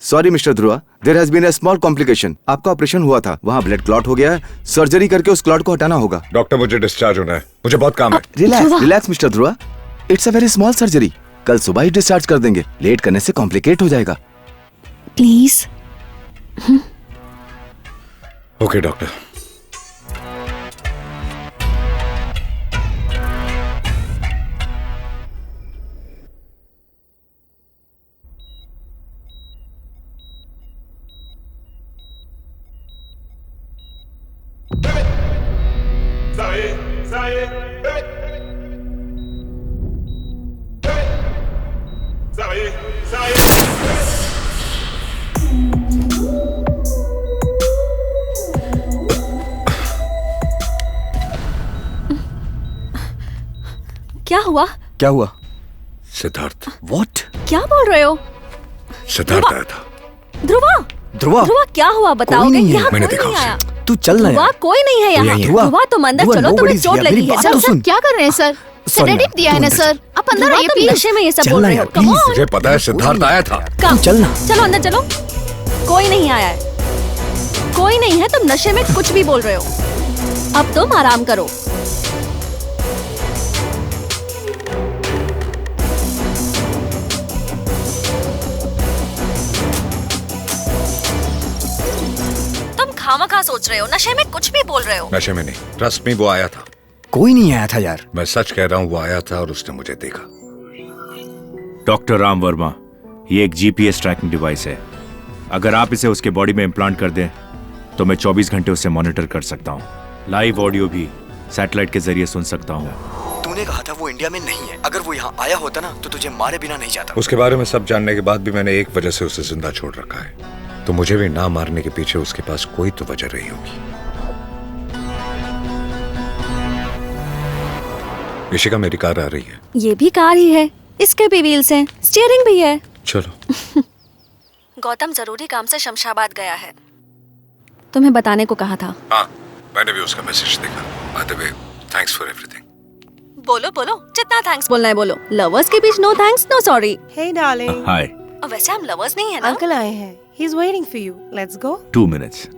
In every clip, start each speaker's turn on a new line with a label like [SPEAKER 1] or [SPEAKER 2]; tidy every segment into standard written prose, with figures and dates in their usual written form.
[SPEAKER 1] Sorry mister Dhruva, there has been a small complication. आपका operation हुआ था, वहाँ ब्लड क्लॉट हो गया है, सर्जरी करके उस क्लॉट को हटाना होगा।
[SPEAKER 2] डॉक्टर मुझे डिस्चार्ज होना है, मुझे बहुत काम है।
[SPEAKER 1] Relax relax mister Dhruva, it's a very small surgery. कल सुबह ही डिस्चार्ज कर देंगे, लेट करने से कॉम्प्लिकेट हो जाएगा।
[SPEAKER 3] प्लीज।
[SPEAKER 2] Okay doctor.
[SPEAKER 3] क्या हुआ?
[SPEAKER 1] क्या हुआ?
[SPEAKER 2] सिद्धार्थ।
[SPEAKER 1] व्हाट?
[SPEAKER 3] क्या बोल रहे हो?
[SPEAKER 2] सिद्धार्थ आया था।
[SPEAKER 3] ध्रुवा,
[SPEAKER 1] ध्रुवा,
[SPEAKER 3] ध्रुवा क्या हुआ बताओगे?
[SPEAKER 1] नहीं है।
[SPEAKER 3] यहाँ
[SPEAKER 2] मैंने
[SPEAKER 3] कोई
[SPEAKER 2] देखा
[SPEAKER 3] नहीं आया।
[SPEAKER 1] तू चल ना
[SPEAKER 3] ध्रुवा,
[SPEAKER 1] यार।
[SPEAKER 3] कोई नहीं है यहाँ।
[SPEAKER 1] ध्रुवा,
[SPEAKER 3] ध्रुवा तुम अंदर
[SPEAKER 1] ध्रुवा,
[SPEAKER 3] चलो, तुम्हें
[SPEAKER 1] nobody's
[SPEAKER 3] चोट
[SPEAKER 1] here।
[SPEAKER 3] लगी
[SPEAKER 1] मेरी
[SPEAKER 3] है।
[SPEAKER 1] बात
[SPEAKER 3] चलो
[SPEAKER 1] तो
[SPEAKER 3] सर,
[SPEAKER 1] सुन।
[SPEAKER 4] क्या कर रहे हैं सर?
[SPEAKER 1] Sorry
[SPEAKER 4] सेडेटिव
[SPEAKER 1] यार,
[SPEAKER 4] दिया है
[SPEAKER 1] तू
[SPEAKER 4] ना
[SPEAKER 1] अंदर
[SPEAKER 4] सर? आप अंदर
[SPEAKER 3] ध्रुवा,
[SPEAKER 4] आइए
[SPEAKER 3] तुम
[SPEAKER 4] प्लीज।
[SPEAKER 3] नशे में ये सब
[SPEAKER 1] चलना
[SPEAKER 3] बोल रहे हो।
[SPEAKER 1] यार,
[SPEAKER 3] Come on।
[SPEAKER 2] मुझे पता है सिद्धार्थ आया था।
[SPEAKER 3] Come।
[SPEAKER 1] चलना।
[SPEAKER 3] चलो अंदर चलो। कोई नहीं आया है, कोई नहीं है। तुम नशे में कुछ भी बोल रहे हो। अब तुम आराम करो। तुम खामखा सोच रहे हो, नशे में कुछ भी बोल रहे हो।
[SPEAKER 2] नशे में नहीं, ट्रस्ट मी, वो आया था।
[SPEAKER 1] कोई नहीं आया था यार।
[SPEAKER 2] मैं सच कह रहा हूँ, वो आया था और उसने मुझे देखा।
[SPEAKER 5] डॉक्टर राम वर्मा, ये एक जीपीएस ट्रैकिंग डिवाइस है। अगर आप इसे उसके बॉडी में इम्प्लांट कर दें तो मैं 24 घंटे उसे मॉनिटर कर सकता हूँ। लाइव ऑडियो भी सैटेलाइट के जरिए सुन सकता हूँ।
[SPEAKER 1] तूने कहा था वो इंडिया में नहीं है। अगर वो यहाँ आया होता ना तो तुझे मारे बिना नहीं जाता।
[SPEAKER 2] उसके बारे में सब जानने के बाद भी मैंने एक वजह से उसे जिंदा छोड़ रखा है, तो मुझे भी ना मारने के पीछे उसके पास कोई तो वजह रही होगी। ऋषिका, मेरी कार आ रही है।
[SPEAKER 3] ये भी कार ही है, इसके भी व्हील्स हैं, स्टीयरिंग भी है।
[SPEAKER 2] चलो।
[SPEAKER 3] गौतम जरूरी काम से शमशाबाद गया है, तुम्हें बताने को कहा था।
[SPEAKER 2] हाँ, मैंने भी उसका मैसेज देखा। By the way, thanks for everything.
[SPEAKER 3] बोलो बोलो, जितना थैंक्स बोलना है बोलो। लवर्स के बीच no thanks no sorry.
[SPEAKER 4] Hey darling,
[SPEAKER 5] hi.
[SPEAKER 3] वैसे हम लवर्स नहीं है ना?
[SPEAKER 4] अंकल आए हैं। He's waiting for you. Let's go.
[SPEAKER 5] 2 minutes.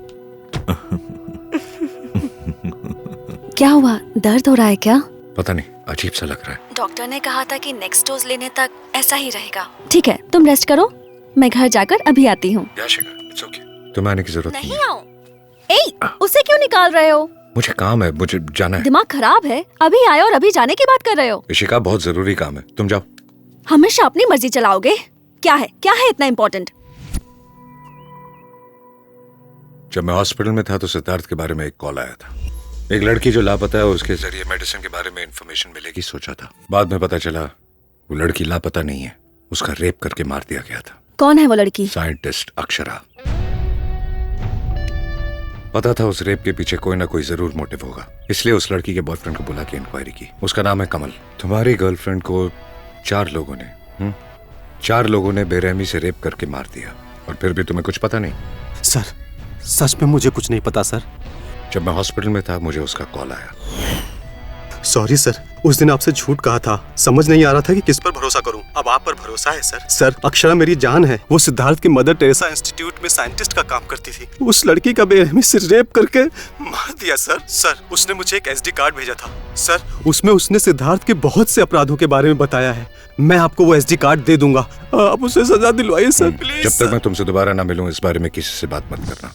[SPEAKER 3] क्या हुआ, दर्द हो रहा है क्या?
[SPEAKER 2] पता नहीं, अजीब सा लग रहा है।
[SPEAKER 3] डॉक्टर ने कहा था कि नेक्स्ट डोज लेने तक ऐसा ही रहेगा। ठीक है, तुम रेस्ट करो, मैं घर जाकर अभी आती हूँ।
[SPEAKER 2] इट्स ओके, तुम्हें आने की जरूरत नहीं
[SPEAKER 3] नहीं
[SPEAKER 2] है।
[SPEAKER 3] आऊँ? उसे क्यों निकाल रहे हो?
[SPEAKER 2] मुझे काम है, मुझे जाना है।
[SPEAKER 3] दिमाग खराब है? अभी आए और अभी जाने की बात कर रहे हो?
[SPEAKER 2] ऋषिका, बहुत जरूरी काम है, तुम जाओ।
[SPEAKER 3] हमेशा अपनी मर्जी चलाओगे? क्या है इतना इम्पोर्टेंट?
[SPEAKER 2] जब मैं हॉस्पिटल में था तो सिद्धार्थ के बारे में एक कॉल आया था। एक लड़की जो लापता है, उसके जरिए मेडिसिन के बारे में इंफॉर्मेशन मिलेगी सोचा था। बाद में पता चला वो लड़की लापता नहीं है, उसका रेप करके मार दिया गया था।
[SPEAKER 3] कौन है वो लड़की?
[SPEAKER 2] साइंटिस्ट अक्षरा। पता था उस रेप के पीछे कोई ना कोई जरूर मोटिव होगा, इसलिए उस लड़की के बॉयफ्रेंड को बुला के इंक्वायरी की। उसका नाम है कमल। तुम्हारी गर्लफ्रेंड को 4 लोगों ने बेरहमी से रेप करके मार दिया, और फिर भी तुम्हें कुछ पता नहीं?
[SPEAKER 6] सर, सच में मुझे कुछ नहीं पता सर।
[SPEAKER 2] जब मैं हॉस्पिटल में था मुझे उसका कॉल आया।
[SPEAKER 6] सॉरी सर, उस दिन आपसे झूठ कहा था, समझ नहीं आ रहा था कि किस पर भरोसा करूं। अब आप पर भरोसा है सर। सर, अक्षरा मेरी जान है। वो सिद्धार्थ की मदर टेरेसा इंस्टीट्यूट में साइंटिस्ट का काम करती थी। उस लड़की का बेरहमी से रेप करके मार दिया सर। सर, उसने मुझे एक SD कार्ड भेजा था सर, उसमें उसने सिद्धार्थ के बहुत से अपराधों के बारे में बताया है। मैं आपको वो SD कार्ड दे दूंगा, आप उसे सजा दिलवाइए सर प्लीज।
[SPEAKER 2] जब तक मैं तुमसे दोबारा ना मिलूं इस बारे में किसी से बात मत करना।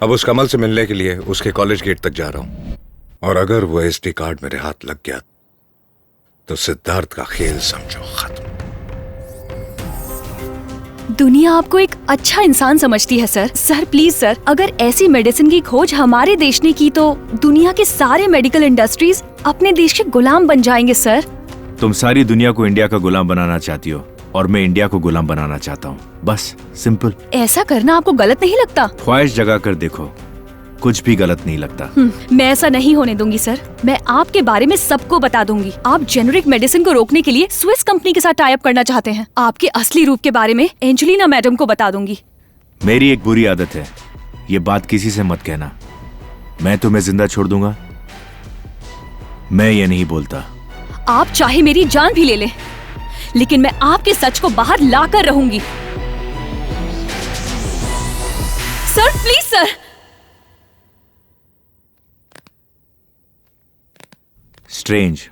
[SPEAKER 2] अब उस कमल से मिलने के लिए उसके कॉलेज गेट तक जा रहा हूं, और अगर वो SD कार्ड मेरे हाथ लग गया तो सिद्धार्थ का खेल समझो खत्म।
[SPEAKER 7] दुनिया आपको एक अच्छा इंसान समझती है सर। सर प्लीज सर, अगर ऐसी मेडिसिन की खोज हमारे देश ने की तो दुनिया के सारे मेडिकल इंडस्ट्रीज अपने देश के गुलाम बन जाएंगे सर।
[SPEAKER 5] तुम सारी दुनिया को इंडिया का गुलाम बनाना चाहती हो और मैं इंडिया को गुलाम बनाना चाहता हूँ, बस सिंपल।
[SPEAKER 7] ऐसा करना आपको गलत नहीं लगता?
[SPEAKER 5] ख्वाहिश जगा कर देखो, कुछ भी गलत नहीं लगता।
[SPEAKER 7] मैं ऐसा नहीं होने दूंगी सर। मैं आपके बारे में सबको बता दूंगी। आप जेनेरिक मेडिसिन को रोकने के लिए स्विस कंपनी के साथ टाई अप करना चाहते हैं। आपके असली रूप के बारे में एंजेलिना मैडम को बता दूंगी।
[SPEAKER 5] मेरी एक बुरी आदत है, ये बात किसी से मत कहना। मैं तुम्हें जिंदा छोड़ दूंगा, मैं ये नहीं बोलता।
[SPEAKER 7] आप चाहे मेरी जान भी ले लें, लेकिन मैं आपके सच को बाहर ला कर रहूंगी। Please sir.
[SPEAKER 5] स्ट्रेंज,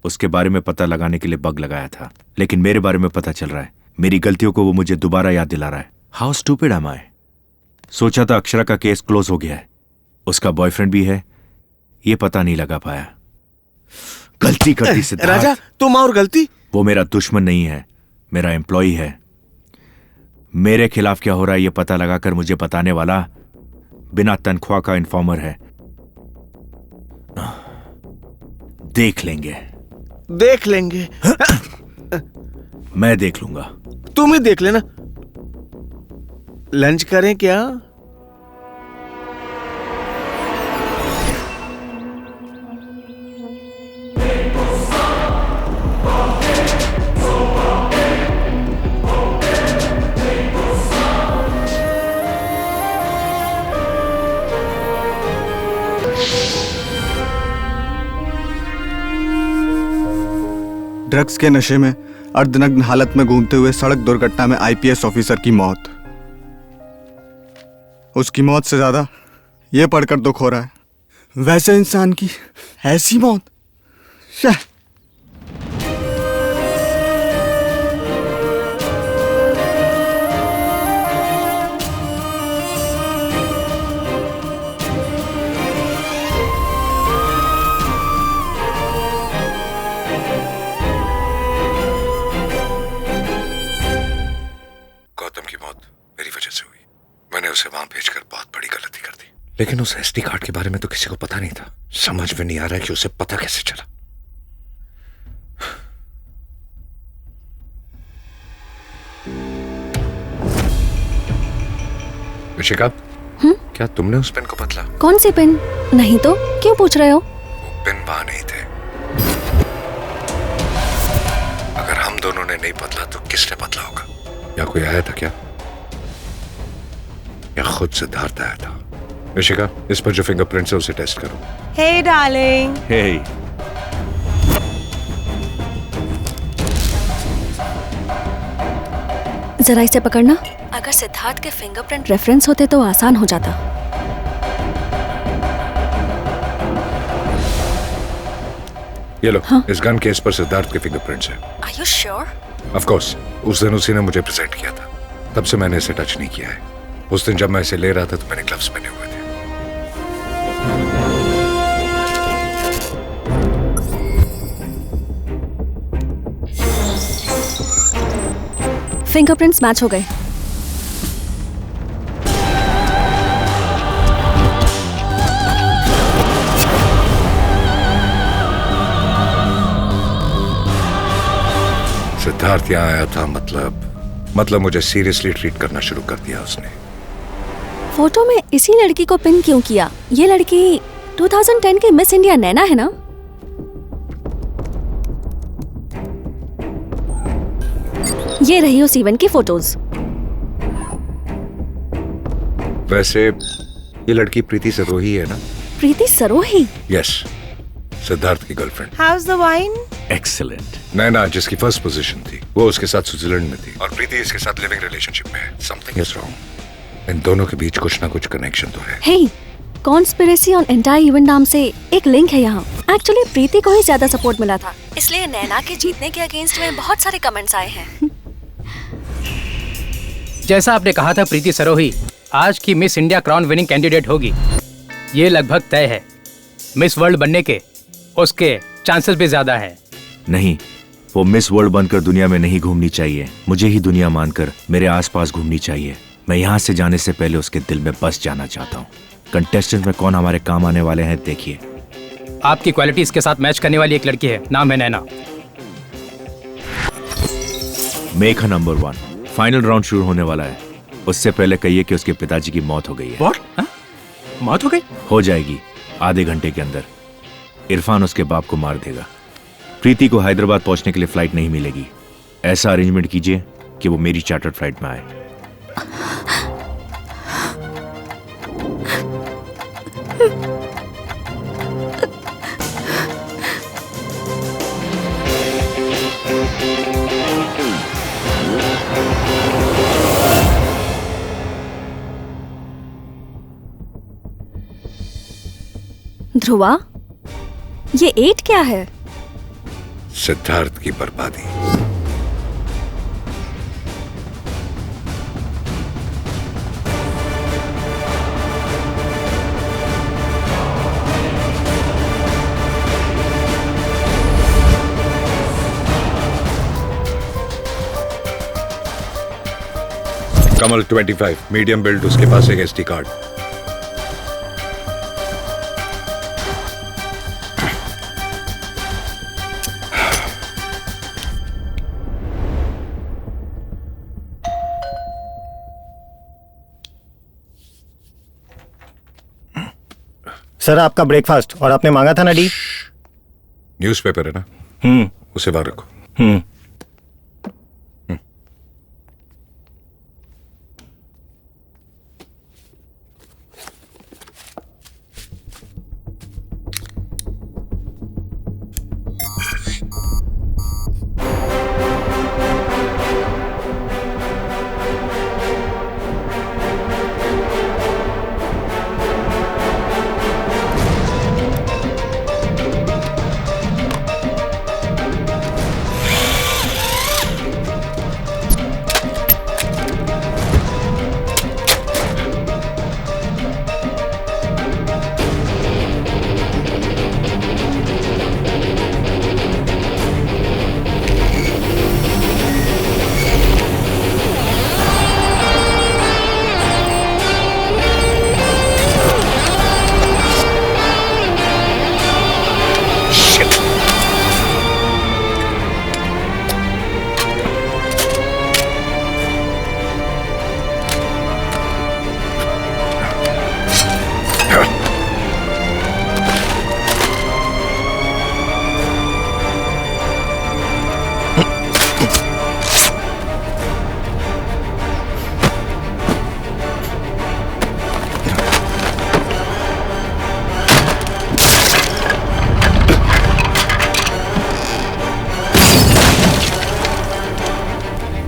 [SPEAKER 5] उसके बारे में पता लगाने के लिए बग लगाया था, लेकिन मेरे बारे में पता चल रहा है। मेरी गलतियों को वो मुझे दोबारा याद दिला रहा है। हाउ स्टूपिड एम आई। सोचा था अक्षरा का केस क्लोज हो गया है, उसका बॉयफ्रेंड भी है, ये पता नहीं लगा पाया। गलती कर दी सिद्धार्थ।
[SPEAKER 8] राजा, तुम और गलती?
[SPEAKER 5] वो मेरा दुश्मन नहीं है, मेरा एम्प्लॉई है। मेरे खिलाफ क्या हो रहा है ये पता लगाकर मुझे बताने वाला बिना तनख्वाह का इन्फॉर्मर है। देख लेंगे।
[SPEAKER 8] देख लेंगे?
[SPEAKER 5] मैं देख लूंगा।
[SPEAKER 8] तुम ही देख लेना। लंच करें क्या?
[SPEAKER 1] ड्रग्स के नशे में अर्धनग्न हालत में घूमते हुए सड़क दुर्घटना में आईपीएस ऑफिसर की मौत। उसकी मौत से ज्यादा यह पढ़कर दुख हो रहा है, वैसे इंसान की ऐसी मौत। शाह।
[SPEAKER 2] उसे वहां भेजकर बहुत बड़ी गलती कर दी, लेकिन उस एसडी कार्ड के बारे में तो किसी को पता नहीं था। समझ में नहीं आ रहा है कि उसे पता कैसे चला। ऋषिका, क्या तुमने उस पेन को बदला?
[SPEAKER 3] कौन सी पेन? नहीं तो क्यों पूछ रहे हो?
[SPEAKER 2] वो पेन वहां नहीं थे। अगर हम दोनों ने नहीं बदला तो किसने बदला होगा? या कोई आया था क्या, या खुद सिद्धार्थ आया था? ऋषिका, इस पर जो फिंगरप्रिंट्स है उसे टेस्ट करो।
[SPEAKER 4] Hey, darling.
[SPEAKER 5] Hey.
[SPEAKER 3] जरा इसे पकड़ना। अगर सिद्धार्थ के फिंगरप्रिंट रेफरेंस होते तो आसान हो जाता।
[SPEAKER 2] ये लो, हाँ? इस गन केस पर सिद्धार्थ के फिंगरप्रिंट्स हैं।
[SPEAKER 3] Are you sure?
[SPEAKER 2] Of course, उस दिन उसी ने मुझे प्रेजेंट किया था, तब से मैंने इसे टच नहीं किया है। उस दिन जब मैं इसे ले रहा था तो मैंने ग्लव्स पहने हुए थे।
[SPEAKER 3] फिंगरप्रिंट्स मैच हो गए।
[SPEAKER 2] सिद्धार्थ यहाँ आया था, मतलब मुझे सीरियसली ट्रीट करना शुरू कर दिया उसने।
[SPEAKER 3] फोटो में इसी लड़की को पिन क्यों किया? ये लड़की 2010 की मिस इंडिया नैना है ना? ये रही उस इवेंट की फोटोज।
[SPEAKER 2] वैसे ये लड़की प्रीति सरोही है ना?
[SPEAKER 3] प्रीति सरोही?
[SPEAKER 2] यस, सिद्धार्थ की girlfriend.
[SPEAKER 4] How's the wine?
[SPEAKER 5] Excellent.
[SPEAKER 2] नैना जिसकी फर्स्ट पोजीशन थी, वो उसके साथ स्विट्जरलैंड में थी और प्रीति इसके साथ लिविंग रिलेशनशिप में है। Something is wrong. इन दोनों के बीच कुछ ना कुछ कनेक्शन तो है।
[SPEAKER 3] हे, कॉन्स्पिरेसी ऑन एंटायर इवेंट नाम से एक लिंक है यहाँ। एक्चुअली प्रीति को ही ज्यादा सपोर्ट मिला था, इसलिए नैना के जीतने के अगेंस्ट में बहुत सारे कमेंट्स आए हैं।
[SPEAKER 9] जैसा आपने कहा था, प्रीति सरोही आज की miss India crown winning candidate होगी। ये लगभग तय है। मिस वर्ल्ड बनने के उसके चांसेस भी ज्यादा है।
[SPEAKER 5] नहीं, वो मिस वर्ल्ड बनकर दुनिया में नहीं घूमनी चाहिए, मुझे ही दुनिया मानकर मेरे आसपास घूमनी चाहिए। मैं यहाँ से जाने से पहले उसके दिल में बस जाना चाहता हूँ। कंटेस्टेंट में कौन हमारे काम आने वाले हैं देखिए।
[SPEAKER 9] आपकी क्वालिटीज के साथ मैच करने वाली एक लड़की है, नाम है Naina.
[SPEAKER 5] Make her number 1। Final round शुरू होने वाला है, उससे पहले कहिए कि उसके पिताजी की मौत हो गई है।
[SPEAKER 9] What? मौत हो गई?
[SPEAKER 5] हो जाएगी आधे घंटे के अंदर। इरफान उसके बाप को मार देगा। प्रीति को हैदराबाद पहुंचने के लिए फ्लाइट नहीं मिलेगी। ऐसा अरेंजमेंट कीजिए कि वो मेरी चार्टर्ड फ्लाइट में आए।
[SPEAKER 3] ध्रुवा, ये 8 क्या है?
[SPEAKER 2] सिद्धार्थ की बर्बादी। कमल 25, मीडियम बिल्ड, उसके पास एक SD कार्ड।
[SPEAKER 10] सर आपका ब्रेकफास्ट, और आपने मांगा था ना डी।
[SPEAKER 2] न्यूज़पेपर है ना, उसे बाहर रखो।